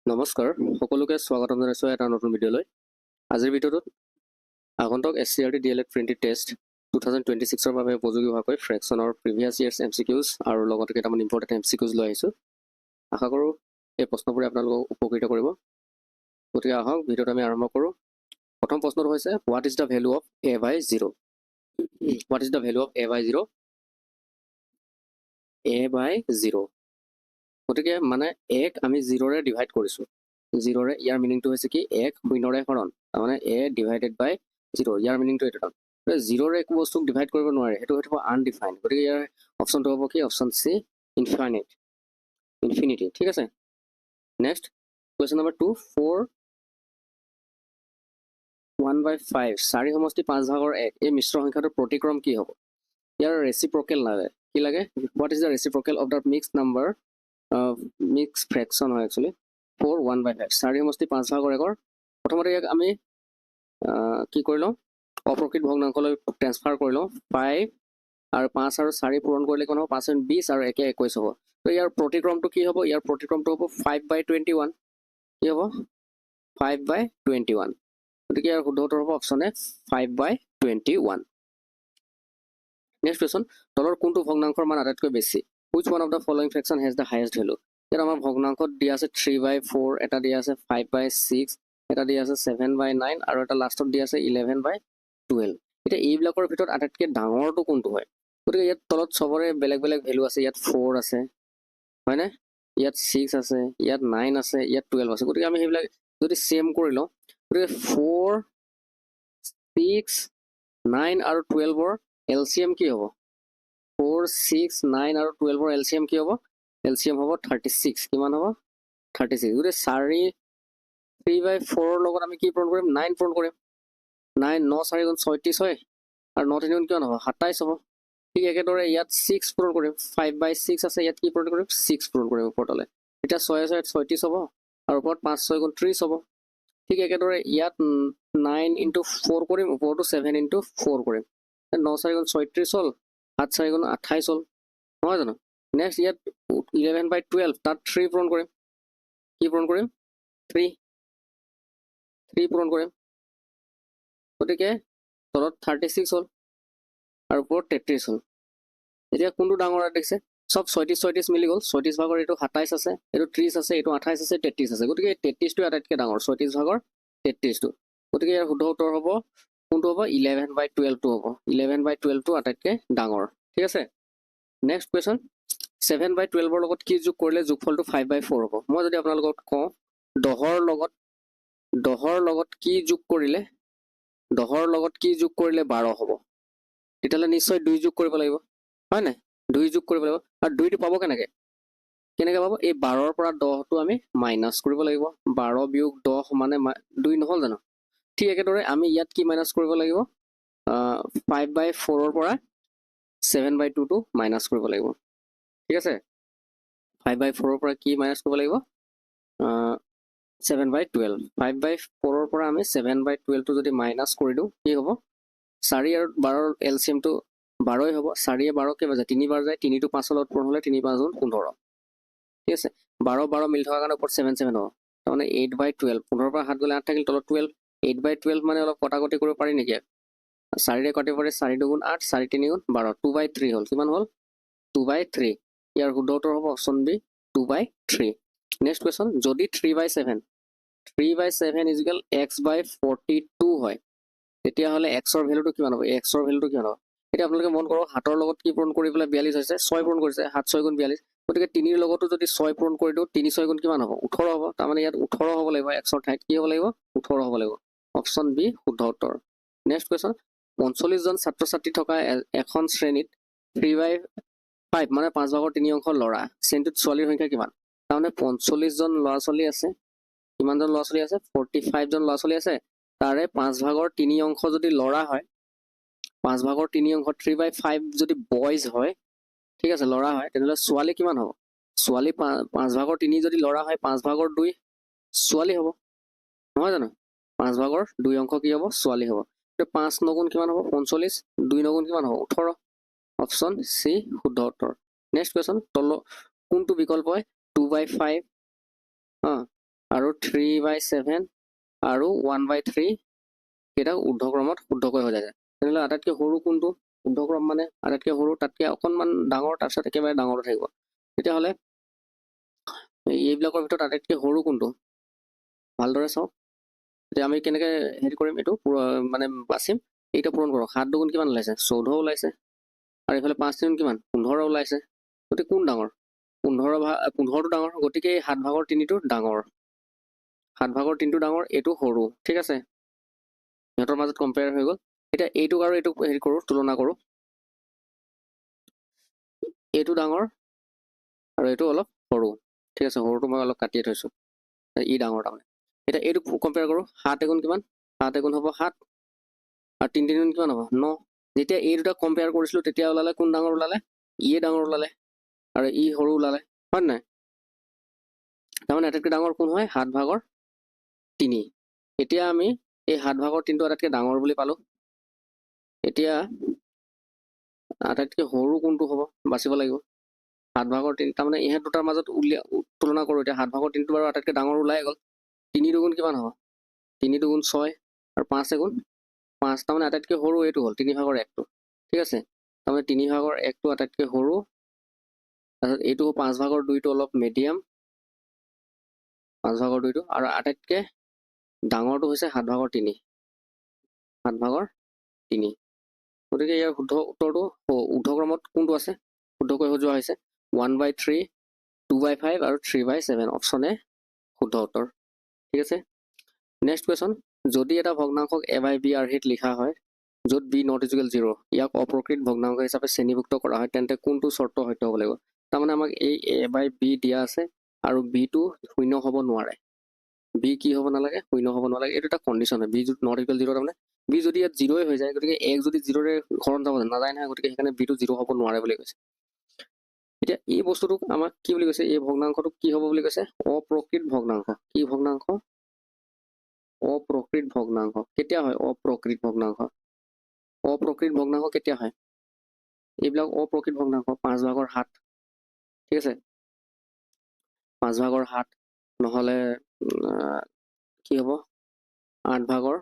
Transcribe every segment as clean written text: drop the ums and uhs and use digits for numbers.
নমস্কাৰ সকলোকে স্বাগতম জনাইছোঁ এটা নতুন ভিডিঅ'লৈ। আজিৰ ভিডিঅ'টোত আগন্তুক SCRT DLED প্ৰিণ্টেড টেষ্ট 2026ৰ বাবে উপযোগী হোৱাকৈ ফ্ৰেকশ্যনৰ প্ৰিভিয়াছ ইয়াৰ্ছ MCQs আৰু লগতে কেইটামান ইম্পৰ্টেণ্ট MCQs লৈ আহিছোঁ। আশা কৰোঁ এই প্ৰশ্নবোৰে আপোনালোকক উপকৃত কৰিব। গতিকে আহক ভিডিঅ'টো আমি আৰম্ভ কৰোঁ। প্ৰথম প্ৰশ্নটো হৈছে what is the value of a/0? What is the value of a/0? a/0 গতিকে মানে 1 আমি 0ৰে ডিভাইড কৰিছোঁ। 0ৰে ইয়াৰ মিনিংটো হৈছে কি 1 শূন্যৰে হৰণ, তাৰমানে a ডিভাইডেড বাই 0। ইয়াৰ মিনিংটো এইটো 0ৰে একো বস্তুক ডিভাইড কৰিব নোৱাৰে, সেইটো হৈ থাকিব আনডিফাইণ্ড। গতিকে ইয়াৰ অপশ্যনটো হ'ব কি অপশ্যন চি ইনফিনিটি। ঠিক আছে, নেক্সট কুৱেশ্যন নম্বৰ 2 4 1/5 4 সমষ্টি 5 ভাগৰ 1 এই মিশ্ৰ সংখ্যাটোৰ প্ৰতিক্ৰম কি হ'ব? ইয়াৰ ৰেচিপ্ৰকেল লাগে। কি লাগে? What is the reciprocal of the mixed number mix fraction হয় একচুৱেলি 4 1/5 4 সমষ্টি 5 ভাগৰ 1ৰ। প্ৰথমতে ইয়াক আমি কি কৰি লওঁ, অপ্ৰকৃত ভগ্নাংশলৈ ট্ৰেন্সফাৰ কৰি লওঁ। 5 আৰু 5 আৰু 4 পূৰণ কৰিলে কিমান হ'ব? 5 আৰু 20 আৰু 1 21 হ'ব। তো ইয়াৰ প্ৰতিক্ৰমটো কি হ'ব? ইয়াৰ প্ৰতিক্ৰমটো হ'ব 5/21। কি হ'ব? 5/21। গতিকে ইয়াৰ শুদ্ধ উত্তৰ হ'ব অপশ্যন এ 5/21। নেক্সট কুৱেশ্যন, তলৰ কোনটো ভগ্নাংশৰ মান আটাইতকৈ বেছি? Which one of the following fraction has the highest value? ইয়াত আমাৰ ভগ্নাংশত দিয়া আছে 3/4, এটা দিয়া আছে 5/6, এটা দিয়া আছে 7/9 আৰু এটা লাষ্টত দিয়া আছে 11/12। এতিয়া এইবিলাকৰ ভিতৰত আটাইতকৈ ডাঙৰটো কোনটো হয়? গতিকে ইয়াত তলত চবৰে বেলেগ বেলেগ ভেলু আছে। ইয়াত 4 আছে হয়নে, ইয়াত 6 আছে, ইয়াত 9 আছে, ইয়াত 12 আছে। গতিকে আমি সেইবিলাক যদি চেম কৰি লওঁ, গতিকে 4 6 9 আৰু 12ৰ LCM কি হ'ব? 4 6 9 আৰু 12ৰ LCM কি হ'ব? LCM হ'ব 36। কিমান হ'ব? 36। গতিকে 3/4ৰ লগত আমি কি পূৰণ কৰিম? 9 পূৰণ কৰিম। 9 9 4 গুণ 36 হয় আৰু 9 3 গুণ কিমান হ'ব? 27 হ'ব। ঠিক একেদৰে ইয়াত 6 পূৰণ কৰিম। 5/6 আছে, ইয়াত কি পূৰণ কৰিম? 6 পূৰণ কৰিম ওপৰতলে। এতিয়া 6 6 36 হ'ব আৰু ওপৰত 5 6 গুণ 30 হ'ব। ঠিক একেদৰে ইয়াত 9 × 4 কৰিম, ওপৰতো 7 × 4 কৰিম। 9 4 গুণ 36 হ'ল, 7 4 গুণ 28 হ'ল, নহয় জানো? নেক্সট ইয়াত 11/12, তাত 3 পূৰণ কৰিম। কি পূৰণ কৰিম? 3 পূৰণ কৰিম। গতিকে তলত 36 হ'ল আৰু ওপৰত 33 হ'ল। এতিয়া কোনটো ডাঙৰ দেখিছে? চব 36 মিলি গ'ল। 36 ভাগৰ এইটো 27 আছে, এইটো 30 আছে, এইটো 28 আছে, 33 আছে। গতিকে 33টো আটাইতকৈ ডাঙৰ, 36 ভাগৰ 33টো। গতিকে ইয়াৰ শুদ্ধ উত্তৰ হ'ব কোনটো হ'ব? 11/12টো হ'ব। 11/12টো আটাইতকৈ ডাঙৰ। ঠিক আছে, নেক্সট কুৱেশ্যন, 7/12ৰ লগত কি যোগ কৰিলে যোগফলটো 5/4 হ'ব? মই যদি আপোনালোকক কওঁ 10ৰ লগত কি যোগ কৰিলে 12 হ'ব, তেতিয়াহ'লে নিশ্চয় 2 যোগ কৰিব লাগিব, হয় নাই? 2 যোগ কৰিব লাগিব। আৰু 2টো পাব কেনেকৈ পাব? এই 12ৰ পৰা 10টো আমি মাইনাছ কৰিব লাগিব। 12 বিয়োগ 10 মানে 2 নহ'ল জানো? ঠিক একেদৰে আমি ইয়াত কি মাইনাছ কৰিব লাগিব? 5/4ৰ পৰা 7/2টো মাইনাছ কৰিব লাগিব। ঠিক আছে, 5/4ৰ পৰা কি মাইনাছ কৰিব লাগিব? 7/12। 5/4ৰ পৰা আমি 7/12টো যদি মাইনাছ কৰি দিওঁ কি হ'ব? 4 আৰু 12ৰ LCMটো 12 হ'ব। 4 12 কেইবাৰ যায়? 3 বাৰ যায়। 3টো 5ৰ লগত পূৰণ হ'লে 3 5 গুণ 15। ঠিক আছে, 12 12 মিলি থকাৰ কাৰণে ওপৰত 7 7 হ'ব, তাৰমানে 8/12। 15ৰ পৰা 7 গ'লে 8 থাকিল, তলত 12। 8/12 মানে অলপ কটাকটি কৰিব পাৰি নেকি? 4ৰে কাটিব পাৰি। 4 2 গুণ 8, 4 3 গুণ 12, 2/3 হ'ল। কিমান হ'ল? 2/3। ইয়াৰ শুদ্ধ উত্তৰ হ'ব অপশ্যন বি 2/3। নেক্সট কুৱেশ্যন, যদি 3/7 = x/42 হয়, তেতিয়াহ'লে xৰ ভেলুটো কিমান হ'ব? xৰ ভেলুটো কিমান হ'ব? এতিয়া আপোনালোকে মন কৰক, 7ৰ লগত কি পূৰণ কৰি পেলাই 42 হৈছে? 6 পূৰণ কৰিছে। 7 6 গুণ 42। গতিকে 3ৰ লগতো যদি 6 পূৰণ কৰি দিওঁ, 3 6 গুণ কিমান হ'ব? 18 হ'ব। তাৰমানে ইয়াত 18 হ'ব লাগিব। xৰ ঠাইত কি হ'ব লাগিব? 18 হ'ব লাগিব। অপশ্যন বি শুদ্ধ উত্তৰ। নেক্সট কুৱেশ্যন, 45 জন ছাত্ৰ ছাত্ৰী থকা এখন শ্ৰেণীত 3/5 মানে 5 ভাগৰ 3 অংশ ল'ৰা, শ্ৰেণীটোত ছোৱালীৰ সংখ্যা কিমান? তাৰমানে 45 জন ল'ৰা ছোৱালী আছে। কিমানজন ল'ৰা ছোৱালী আছে? 45 জন ল'ৰা ছোৱালী আছে। তাৰে 5 ভাগৰ 3 অংশ যদি ল'ৰা হয়, 5 ভাগৰ 3 অংশ 3/5 যদি বইজ হয়, ঠিক আছে, ল'ৰা হয়, তেনেহ'লে ছোৱালী কিমান হ'ব? ছোৱালী 5 ভাগৰ 3 যদি ল'ৰা হয়, 5 ভাগৰ 2 ছোৱালী হ'ব, নহয় জানো? 5 ভাগৰ 2 অংশ কি হ'ব? ছোৱালী হ'ব। 5 9 গুণ কিমান হ'ব? 45। 2 9 গুণ কিমান হ'ব? 18। অপশ্যন চি শুদ্ধ উত্তৰ। নেক্সট কুৱেশ্যন, কোনটো বিকল্পই 2/5 আৰু 3/7 আৰু 1/3 কেইটা ঊৰ্ধ্বক্ৰমত শুদ্ধকৈ হৈ যায়। তেনেহ'লে আটাইতকৈ সৰু কোনটো? ঊৰ্ধ্বক্ৰম মানে আটাইতকৈ সৰু, তাতকৈ অকণমান ডাঙৰ, তাৰপিছত একেবাৰে ডাঙৰটো থাকিব। তেতিয়াহ'লে এইবিলাকৰ ভিতৰত আটাইতকৈ সৰু কোনটো? ভালদৰে চাওক। এতিয়া আমি কেনেকৈ হেৰি কৰিম, এইটো মানে বাচিম। এইটো পূৰণ কৰক। 7 দুগুণ কিমান ওলাইছে? 14 ওলাইছে। আৰু এইফালে 5 তিনিগুণ কিমান? 15 ওলাইছে। গতিকে কোন ডাঙৰ? 15টো ডাঙৰ, গতিকে 7/3টো ডাঙৰ। 7/3টো ডাঙৰ, এইটো সৰু। ঠিক আছে, সিহঁতৰ মাজত কম্পেয়াৰ হৈ গ'ল। এতিয়া এইটোক আৰু এইটোক হেৰি কৰোঁ, তুলনা কৰোঁ। এইটো ডাঙৰ আৰু এইটো অলপ সৰু। ঠিক আছে, সৰুটো মই অলপ কাটিয়ে থৈছোঁ, ই ডাঙৰ তাৰমানে। এতিয়া এইটো কম্পেয়াৰ কৰোঁ। 7 এগুণ কিমান? 7 এগুণ হ'ব 7, আৰু 3 3 গুণ কিমান হ'ব? 9। যেতিয়া এই দুটা কম্পেয়াৰ কৰিছিলোঁ তেতিয়া ওলালে কোন ডাঙৰ ওলালে? ইয়ে ডাঙৰ ওলালে, আৰু ই সৰু ওলালে, হয় নাই? তাৰমানে আটাইতকৈ ডাঙৰ কোন হয়? 7/3। এতিয়া আমি এই 7/3টো আটাইতকৈ ডাঙৰ বুলি পালোঁ। এতিয়া আটাইতকৈ সৰু কোনটো হ'ব বাচিব লাগিব। 7/3, তাৰমানে ইহঁত দুটাৰ মাজত তুলনা কৰোঁ। এতিয়া 7/3টো বাৰু আটাইতকৈ ডাঙৰ ওলাই গ'ল। 3 দুগুণ কিমান হ'ব? 3 দুগুণ 6, আৰু 5 এগুণ 5, তাৰমানে আটাইতকৈ সৰু এইটো হ'ল 3/1টো। ঠিক আছে, তাৰমানে 3/1টো আটাইতকৈ সৰু। তাৰপিছত এইটো 5/2টো অলপ মিডিয়াম, 5/2টো, আৰু আটাইতকৈ ডাঙৰটো হৈছে 7/3। 7/3। গতিকে ইয়াৰ শুদ্ধ উত্তৰটো ঊৰ্ধ্বক্ৰমত কোনটো আছে? শুদ্ধকৈ সজোৱা হৈছে 1/3, 2/5 আৰু 3/7। অপশ্যন এ শুদ্ধ উত্তৰ। ঠিক আছে, নেক্সট কুৱেশ্যন। যদি এটা ভগ্নাংশক a/b আৰ্হিত লিখা হয় য'ত b ≠ 0, ইয়াক অপ্ৰকৃত ভগ্নাংশ হিচাপে শ্ৰেণীভুক্ত কৰা হয়, তেন্তে কোনটো চৰ্ত সত্য হ'ব লাগিব? তাৰমানে আমাক এই a/b দিয়া আছে, আৰু b টো শূন্য হ'ব নোৱাৰে। b কি হ'ব নালাগে? শূন্য হ'ব নালাগে। এইটো এটা কণ্ডিশ্যন হয়। b ≠ 0, তাৰমানে b যদি ইয়াত 0 হৈ যায়, গতিকে 1 যদি 0ৰে হৰণ যাব নাযায় নহয়, গতিকে সেইকাৰণে b টো 0 হ'ব নোৱাৰে বুলি কৈছে। এতিয়া এই বস্তুটোক আমাক কি বুলি কৈছে? এই ভগ্নাংশটোক কি হ'ব বুলি কৈছে? অপ্ৰকৃত ভগ্নাংশ। কি ভগ্নাংশ? অপ্ৰকৃত ভগ্নাংশ। কেতিয়া হয় অপ্ৰকৃত ভগ্নাংশ? অপ্ৰকৃত ভগ্নাংশ কেতিয়া হয়? এইবিলাক অপ্ৰকৃত ভগ্নাংশ 5/7। ঠিক আছে, 5/7, নহ'লে কি হ'ব 8/9।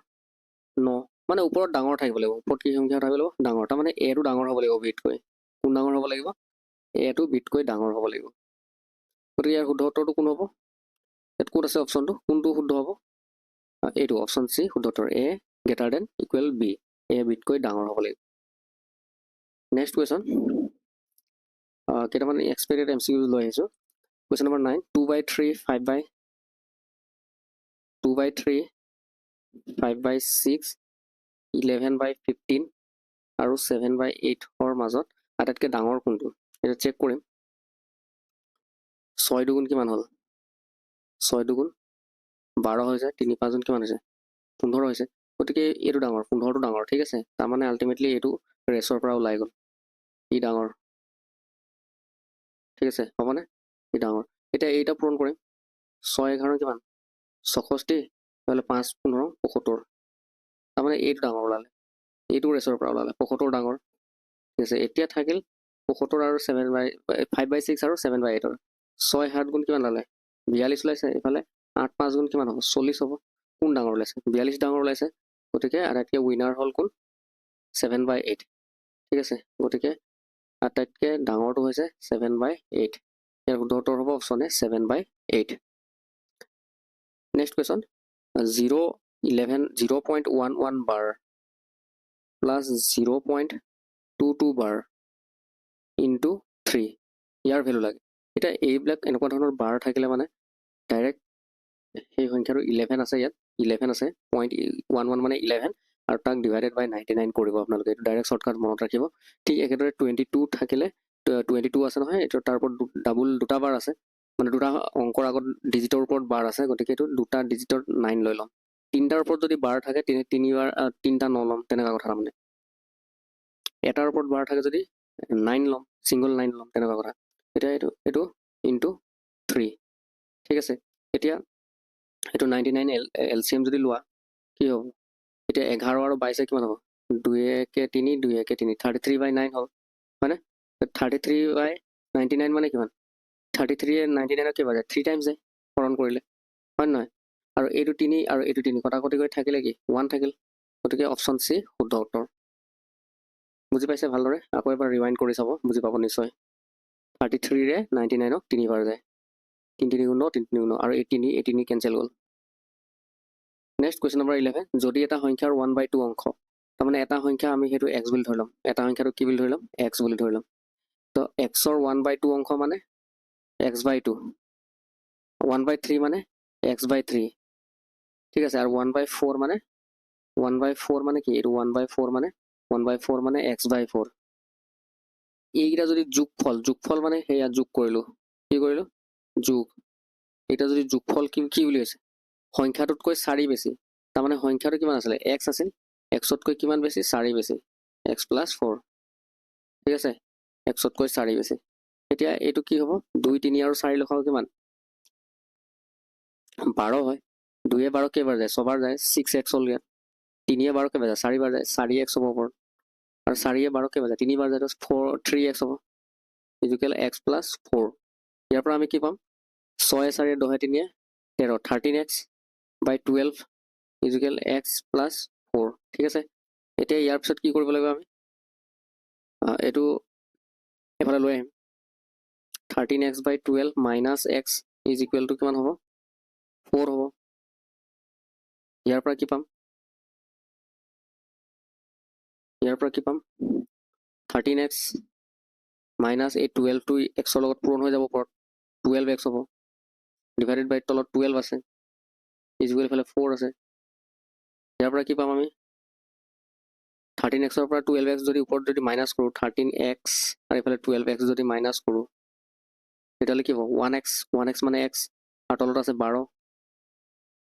মানে ওপৰত ডাঙৰ থাকিব লাগিব। ওপৰত কি সংখ্যা থাকিব লাগিব? ডাঙৰ। তাৰমানে এটো ডাঙৰ হ'ব লাগিব বিতকৈ। কোন ডাঙৰ হ'ব লাগিব? এটো বিতকৈ ডাঙৰ হ'ব লাগিব। গতিকে ইয়াৰ শুদ্ধ উত্তৰটো কোন হ'ব? ইয়াত ক'ত আছে অপশ্যনটো? কোনটো শুদ্ধ হ'ব? এইটো অপশ্যন চি শুদ্ধ উত্তৰ। a > b। a বিতকৈ ডাঙৰ হ'ব লাগিব। Next question. কেইটামান এক্সপেক্টেড MCQ লৈ আহিছোঁ। Question number 9। 2/3, 5/6, 11/15 আৰু 7/8ৰ মাজত আটাইতকৈ ডাঙৰ কোনটো? এটা চেক কৰিম। 6 দুগুণ কিমান হ'ল? 6 দুগুণ 12 হৈছে। 3 5 গুণ কিমান হৈছে? 15 হৈছে। গতিকে এইটো ডাঙৰ, 15টো ডাঙৰ। ঠিক আছে, তাৰমানে আল্টিমেটলি এইটো ৰেচৰ পৰা ওলাই গ'ল, ই ডাঙৰ। ঠিক আছে, হ'বনে? ই ডাঙৰ। এতিয়া এইটা পূৰণ কৰিম। 6 11 কিমান? 64, নহ'লে 5 15 75। তাৰমানে এইটো ডাঙৰ ওলালে, এইটো ৰেচৰ পৰা ওলালে, 75 ডাঙৰ। ঠিক আছে, এতিয়া থাকিল 75 আৰু 5/6 আৰু 7/8। 6 7 গুণ কিমান ওলালে? 42 ওলাইছে। এইফালে 8 5 গুণ কিমান হ'ব? 40 হ'ব। কোন ডাঙৰ ওলাইছে? 42 ডাঙৰ ওলাইছে। গতিকে আটাইতকৈ উইনাৰ হ'ল কোন? 7/8। ঠিক আছে, গতিকে আটাইতকৈ ডাঙৰটো হৈছে 7/8। ইয়াৰ শুদ্ধ উত্তৰ হ'ব option A 7/8। Next question. 0.11 bar plus 0.22 bar into 3, year value লাগে। এতিয়া এইবিলাক এনেকুৱা ধৰণৰ বাৰ থাকিলে মানে ডাইৰেক্ট সেই সংখ্যাটো 11 আছে, ইয়াত 11 আছে, 0.11 মানে 11, আৰু তাক ডিভাইডেড বাই 99 কৰিব আপোনালোকে। এইটো ডাইৰেক্ট শ্বৰ্টকাট মনত ৰাখিব। ঠিক একেদৰে 22 থাকিলে 22 আছে নহয়, এইটো তাৰ ওপৰত দুটা বাৰ আছে, মানে দুটা অংকৰ আগত ডিজিটৰ ওপৰত বাৰ আছে, গতিকে এইটো দুটা ডিজিটৰ 9 লৈ ল'ম। 3টাৰ ওপৰত যদি বাৰ থাকে 3টা নল'ম, তেনেকুৱা কথা। তাৰমানে এটাৰ ওপৰত বাৰ থাকে যদি 9 ল'ম, ছিংগল 9 ল'ম, তেনেকুৱা কথা। এতিয়া এইটো ইনটু 3। ঠিক আছে, এতিয়া এইটো 99 LCM যদি লোৱা কি হ'ব? এতিয়া 11 আৰু 22 কিমান হ'ব? 2 1 3, 2 1 3, 33/9 হ'ল, হয়নে? 33/99 মানে কিমান? 33 99 কি বাজে? 3 টাইমছ যায় হৰণ কৰিলে, হয় নহয়? আৰু এইটো 3 আৰু এইটো 3 কটাকটি কৰি থাকিলে কি 1 থাকিল গতিকে অপশ্যন চি শুদ্ধ উত্তৰ বুজি পাইছে ভালদৰে আকৌ এবাৰ ৰিৱাইণ্ড কৰি চাব বুজি পাব নিশ্চয় 33 ৰে 99ক 3 বাৰ যায় 3 3 গুণ 9 3 3 গুণ আৰু এই 3 কেঞ্চেল হ'ল নেক্সট কুৱেশ্যন নম্বৰ 11 যদি এটা সংখ্যাৰ 1/2 অংশ তাৰমানে এটা সংখ্যা আমি সেইটো x বুলি ধৰি ল'ম এটা সংখ্যাটো কি বুলি ধৰি ল'ম x বুলি ধৰি ল'ম তো xৰ 1/2 অংশ মানে x/2 1/3 মানে x/3 ঠিক আছে আৰু 1/4 মানে 1/4 মানে কি এইটো 1/4 মানে 1/4 মানে x/4 এইকেইটা যদি যোগফল মানে সেয়া যোগ কৰিলো কি কৰিলো যোগ এটা যদি যোগফল কি বুলি আছে সংখ্যাটোতকৈ 4 বেছি তাৰমানে সংখ্যাটো কিমান আছিলে x আছিল xতকৈ কিমান বেছি 4 বেছি x + 4 ঠিক আছে xতকৈ 4 বেছি এতিয়া এইটো কি হ'ব 2 3 আৰু 4 লখাও কিমান 12 হয় 2 এ 12 কেইবাৰ যায় 6 বাৰ যায় 6x হ'ল ইয়াত 3 এ 12 কেইবাৰ যায় 4 বাৰ যায় 4x হ'ব ওপৰত আৰু 4 এ 12 কেইবাৰ যায় 3 বাৰ যায় 3x হ'ব ইকুৱেল x + 4 ইয়াৰ পৰা আমি কি পাম 6 4 10 3 13 13x/12 ইকুৱেল x + 4 ঠিক আছে এতিয়া ইয়াৰ পিছত কি কৰিব লাগিব আমি এইটো এফালে লৈ আহিম 13x/12 - x ইকুৱেল টু কিমান হ'ব 4 হ'ব ইয়াৰ পৰা কি পাম 13x - এই 12 টো xৰ লগত পূৰণ হৈ যাব ওপৰত 12x হ'ব ডিভাইডেড বাই তলত 12 আছে ইকুৱেল ফালে 4 আছে ইয়াৰ পৰা কি পাম আমি 13xৰ পৰা 12x যদি ওপৰত যদি মাইনাছ কৰোঁ 13x আৰু এইফালে 12x যদি মাইনাছ কৰোঁ তেতিয়াহ'লে কি হ'ব 1x মানে x আৰু তলত আছে 12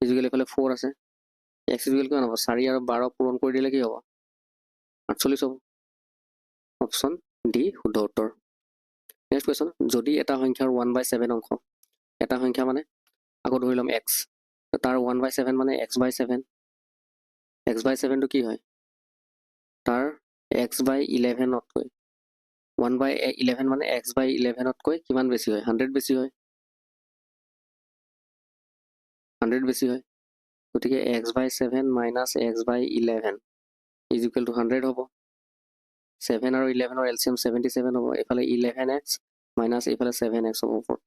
ইকুৱেল এইফালে 4 আছে x ইকুৱেল কিমান হ'ব 4 আৰু 12 পূৰণ কৰি দিলে কি হ'ব 48 হ'ব অপশ্যন ডি শুদ্ধ উত্তৰ নেক্সট কুৱেশ্যন যদি এটা সংখ্যাৰ 1/7 অংশ এটা সংখ্যা মানে আকৌ ধৰি ল'ম x তাৰ 1/7 মানে x/7 x/7টো কি হয় তাৰ x/11তকৈ 1/11 মানে x/11তকৈ কিমান বেছি হয় 100 বেছি হয় 100 বেছি হয় গতিকে x/7 - x/11 ইকুৱেল টু 100 হ'ব 7 আৰু 11ৰ এলচিয়াম 77 হ'ব এইফালে 11x মাইনাছ এইফালে 7x হ'ব ওপৰত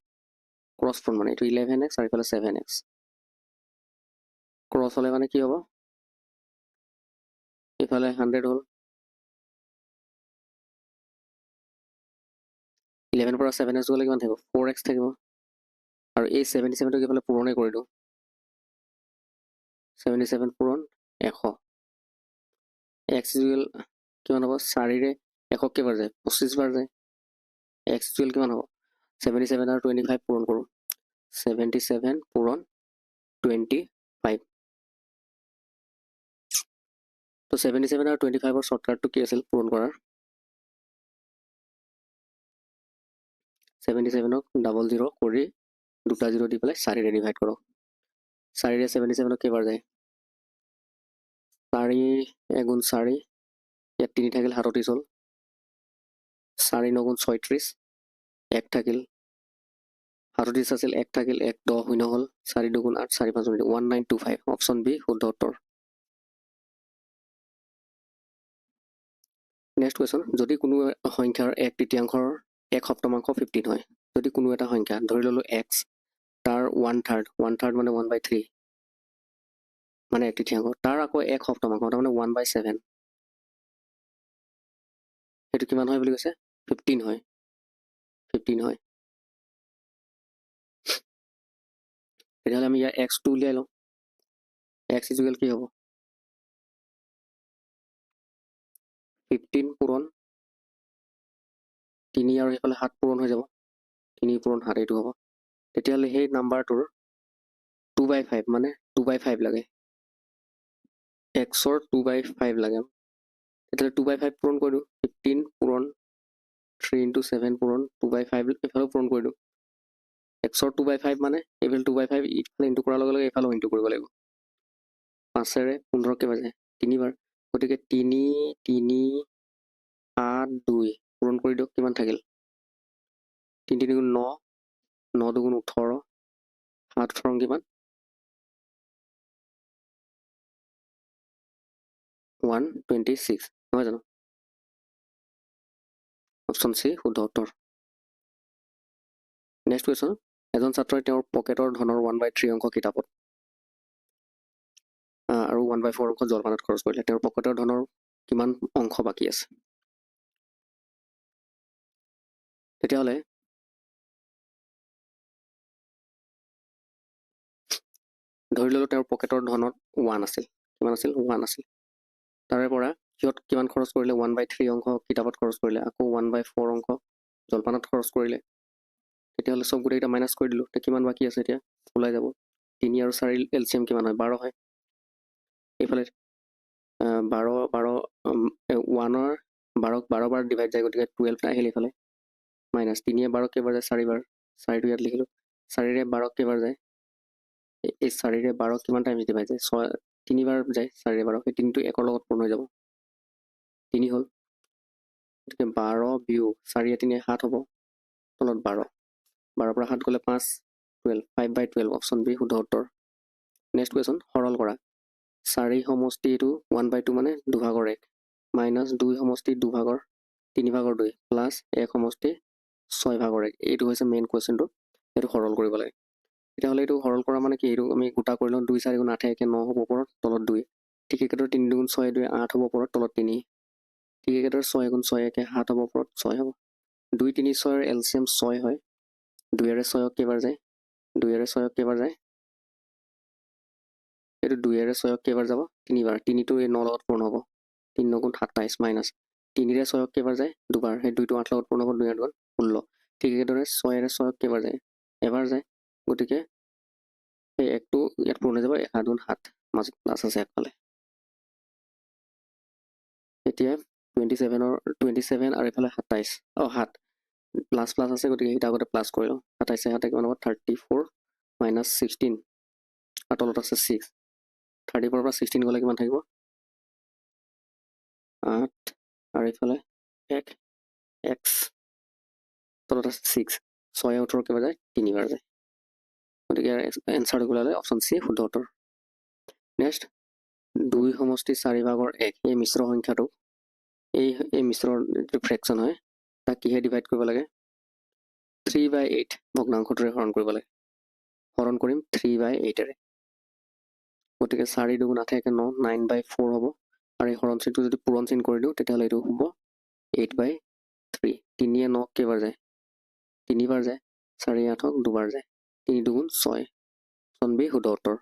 ক্ৰছ ফৰ্ম মানে এইটো 11x আৰু এইফালে 7x ক্ৰছ হ'লে মানে কি হ'ব এইফালে 100 হ'ল 11 পৰা 7x গ'লে কিমান থাকিব 4x থাকিব আৰু এই 77টোক এইফালে পূৰণে কৰি দিওঁ 77 পূৰণ 100 x ইকুৱেল কিমান হ'ব 4ৰে 100 কেইবাৰ যায় 25 বাৰ যায় x ইকুৱেল কিমান হ'ব 77 আৰু 25 পূৰণ কৰোঁ 77 পূৰণ 25 তো 77 আৰু 25ৰ শ্বৰ্টকাটটো কি আছিল পূৰণ কৰাৰ 77ক 00 কৰি দুটা 0 দি পেলাই 4ৰে ডিভাইড কৰক 4ৰে 77ক কেইবাৰ যায় 4 এগুণ 4 ইয়াত 3 থাকিল 37 হ'ল 4 9 36 1 থাকিল 37 আছিল 1 থাকিল 1 10 শূন্য হ'ল 4 2 8 4 5 1925 অপশ্যন বি শুদ্ধ উত্তৰ নেক্সট কুৱেশ্যন যদি কোনো সংখ্যাৰ 1/3 1/7 15 হয় যদি কোনো এটা সংখ্যা ধৰি ল'লো x তাৰ 1/3 মানে 1/3 মানে 1/3 তাৰ আকৌ 1/7 তাৰমানে 1/7 সেইটো কিমান হয় বুলি কৈছে 15 হয় 15 হয় তেতিয়াহ'লে আমি ইয়াৰ x টো উলিয়াই লওঁ x ইকুৱেল কি হ'ব 15 পূৰণ 3 আৰু এইফালে 7 পূৰণ হৈ যাব 3 পূৰণ 7 এইটো হ'ব তেতিয়াহ'লে সেই নাম্বাৰটোৰ 2/5 মানে 2/5 লাগে xৰ 2/5 লাগে তেতিয়াহ'লে 2/5 পূৰণ কৰি দিওঁ 15 পূৰণ 3 × 7 পূৰণ 2/5 এইফালেও পূৰণ কৰি দিওঁ xৰ 2/5 মানে এইফালে 2/5 ইফালে ইনটু কৰাৰ লগে লগে এইফালেও ইনটু কৰিব লাগিব 5ৰে 15 কেইবাৰ যায় 3 বাৰ গতিকে 3 3 8 2 পূৰণ কৰি দিয়ক কিমান থাকিল 3 3 গুণ 9 9 2 গুণ 18 7 ফৰং কিমান 126 নহয় জানো অপশ্যন চি শুদ্ধ উত্তৰ নেক্সট কুৱেশ্যন এজন ছাত্ৰই তেওঁৰ পকেটৰ ধনৰ 1/3 অংশ কিতাপত আৰু 1/4 অংশ জলপানত খৰচ কৰিলে তেওঁৰ পকেটৰ ধনৰ কিমান অংশ বাকী আছে তেতিয়াহ'লে ধৰি ললো তেওঁৰ পকেটৰ ধনত 1 আছিল কিমান আছিল 1 আছিল তাৰে পৰা সিহঁত কিমান খৰচ কৰিলে 1/3 অংশ কিতাপত খৰচ কৰিলে আকৌ 1/4 অংশ জলপানত খৰচ কৰিলে তেতিয়াহ'লে সব গোটেইকেইটা মাইনাছ কৰি দিলোঁ তেতিয়া কিমান বাকী আছে এতিয়া ওলাই যাব 3 আৰু 4 এলচিএম কিমান হয় 12 হয় এইফালে 12 1ৰ 12 বাৰ ডিভাইড যায় গতিকে 12 আহিল এইফালে মাইনাছ 3 12 কেইবাৰ যায় 4 বাৰ 4টো ইয়াত লিখিলোঁ 4ৰে 12 কেইবাৰ যায় এই 4ৰে 12 কিমান টাইমছ ডিভাইড যায় 3 বাৰ যায় 4ৰে 12 সেই 3টো 1ৰ লগত পূৰ্ণ হৈ যাব 3 হ'ল গতিকে 12 বিয়োগ 4 3 7 হ'ব তলত 12 12 পৰা 7 গ'লে 5 12 5/12 অপশ্যন বি শুদ্ধ উত্তৰ নেক্সট কুৱেশ্যন সৰল কৰা 4 সমষ্টি এইটো 1/2 মানে 2/1 মাইনাছ 2 সমষ্টি 2/3 3/2 প্লাছ 1 সমষ্টি 6/1 এইটো হৈছে মেইন কুৱেশ্যনটো এইটো সৰল কৰিব লাগে তেতিয়াহ'লে এইটো সৰল কৰা মানে কি এইটো আমি গোটা কৰি লওঁ 2 4 গুণ 8 1 9 হ'ব ওপৰত তলত 2 ঠিক একেদৰে 3 2 6 2 8 হ'ব ওপৰত তলত 3 ঠিক একেদৰে 6 গুণ 6 1 7 হ'ব ওপৰত 6 হ'ব 2 3 6ৰ এলচিএম 6 হয় 2ৰে 6ক কেইবাৰ যায় 2ৰে 6ক কেইবাৰ যায় এইটো 2ৰে 6ক কেইবাৰ যাব 3 বাৰ 3টো এই 9 লগত পূৰ্ণ হ'ব 3 9 গুণ 27 মাইনাছ 3ৰে 6ক কেইবাৰ যায় দুবাৰ সেই 2টো 8 লগত পূৰ্ণ হ'ব 2 8 গুণ 16 ঠিক একেদৰে 6ৰে 6ক কেইবাৰ যায় এবাৰ যায় গতিকে এই 1টো ইয়াত পূৰ্ণ হৈ যাব 1 গুণ 7 মাজত প্লাছ আছে একফালে এতিয়া 27 আৰু এইফালে 27 7 প্লাছ প্লাছ আছে গতিকে এইটা আগতে প্লাছ কৰি লওঁ 27 7 কিমান হ'ব 34 মাইনাছ 16 আৰু তলত আছে 6 34 পৰা 16 গ'লে কিমান থাকিব 8 আৰু এইফালে 1 x তলত আছে 6 6 18 কেইবাৰ যায় 3 বাৰ যায় গতিকে এনচাৰটো ওলালে অপশ্যন চি শুদ্ধ উত্তৰ নেক্সট 2 সমষ্টি 4/1 এই মিশ্ৰ সংখ্যাটো এই মিশ্ৰ যিটো ফ্ৰেকশ্যন হয় তাক কিহে ডিভাইড কৰিব লাগে 3/8 ভগ্নাংশটোৰে হৰণ কৰিব লাগে হৰণ কৰিম 3/8ৰে গতিকে 4 2 8 1 9 9/4 হ'ব আৰু এই হৰণ চিনটো যদি পূৰণ চিন কৰি দিওঁ তেতিয়াহ'লে এইটো হ'ব 8/3 3য়ে 9 কেইবাৰ যায় 3 বাৰ যায় 4 8ক দুবাৰ যায় 3 2 6 অপশ্যন বি শুদ্ধ উত্তৰ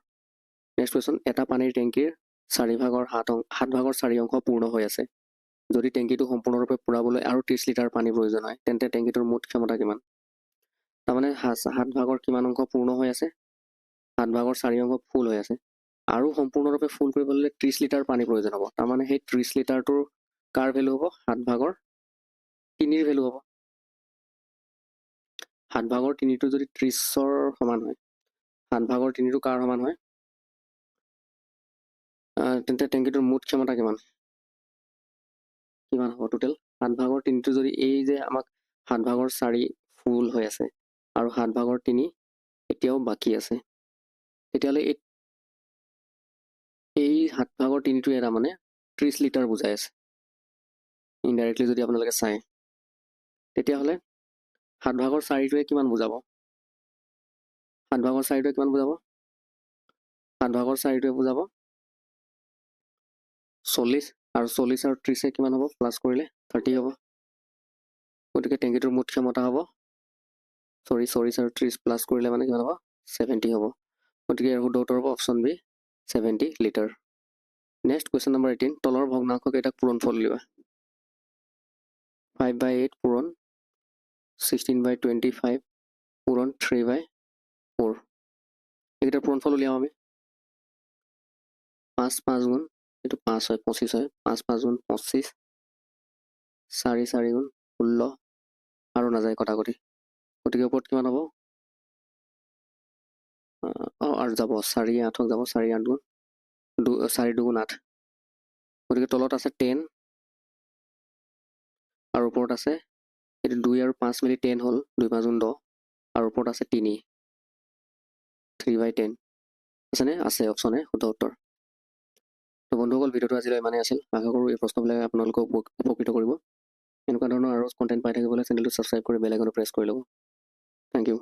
নেক্সট কুৱেশ্যন এটা পানীৰ টেংকিৰ 7/4 অংশ পূৰ্ণ হৈ আছে যদি টেংকিটো সম্পূৰ্ণৰূপে পূৰাবলৈ আৰু 30 লিটাৰ পানী প্ৰয়োজন হয় তেন্তে টেংকিটোৰ মুঠ ক্ষমতা কিমান তাৰমানে 7/4 কিমান অংশ পূৰ্ণ হৈ আছে 7/4 অংশ ফুল হৈ আছে আৰু সম্পূৰ্ণৰূপে ফুল কৰিবলৈ হ'লে 30 লিটাৰ পানী প্ৰয়োজন হ'ব তাৰমানে সেই 30 লিটাৰটোৰ কাৰ ভেলু হ'ব 7/3ৰ ভেলু হ'ব 7/3টো যদি 30ৰ সমান হয় 7/3টো কাৰ সমান হয় তেন্তে টেংকিটোৰ মুঠ ক্ষমতা কিমান হ'ব টোটেল 7/3টো যদি এই যে আমাক 7/4 ফুল হৈ আছে আৰু 7/3 এতিয়াও বাকী আছে তেতিয়াহ'লে এই 7/3টো এটা মানে 30 লিটাৰ বুজাই আছে ইনডাইৰেক্টলি যদি আপোনালোকে চায় তেতিয়াহ'লে 7/4টোৱে কিমান বুজাব 7/4টোৱে কিমান বুজাব 7/4টোৱে বুজাব 40 আৰু 40 আৰু 30 কিমান হ'ব প্লাছ কৰিলে 30 হ'ব গতিকে টেংকিটোৰ মুঠ ক্ষমতা হ'ব 40 আৰু 30 প্লাছ কৰিলে মানে কিমান হ'ব 70 হ'ব গতিকে শুদ্ধ উত্তৰ হ'ব option B 70 litre next question number 18 তলৰ ভগ্নাংশ কেইটাক পূৰণফল উলিওৱা 5/8 পূৰণ 16/25 পূৰণ 3/4 এইকেইটাৰ পূৰণফল উলিয়াওঁ আমি 5 5 গুণ এইটো 5 হয় 25 হয় 5 5 গুণ 25 4 4 গুণ 16 আৰু নাযায় কটাকটি গতিকে ওপৰত কিমান হ'ব আৰু যাব 4 8ক যাব 4 8 গুণ 4 2 গুণ 8 গতিকে তলত আছে 10 আৰু ওপৰত আছে এইটো 2 আৰু 5 মিলি 10 হ'ল 2 5 গুণ 10 আৰু ওপৰত আছে 3 3/10 আছেনে আছে অপশ্যনে শুদ্ধ উত্তৰ তো বন্ধুসকল ভিডিঅ'টো আজিলৈ ইমানেই আছিল আশা কৰোঁ এই প্ৰশ্নবিলাকে আপোনালোকক উপকৃত কৰিব এনেকুৱা ধৰণৰ আৰু কণ্টেণ্ট পাই থাকিবলৈ চেনেলটো ছাবস্ক্ৰাইব কৰি বেল আইকনটো প্ৰেছ কৰি ল'ব থেংক ইউ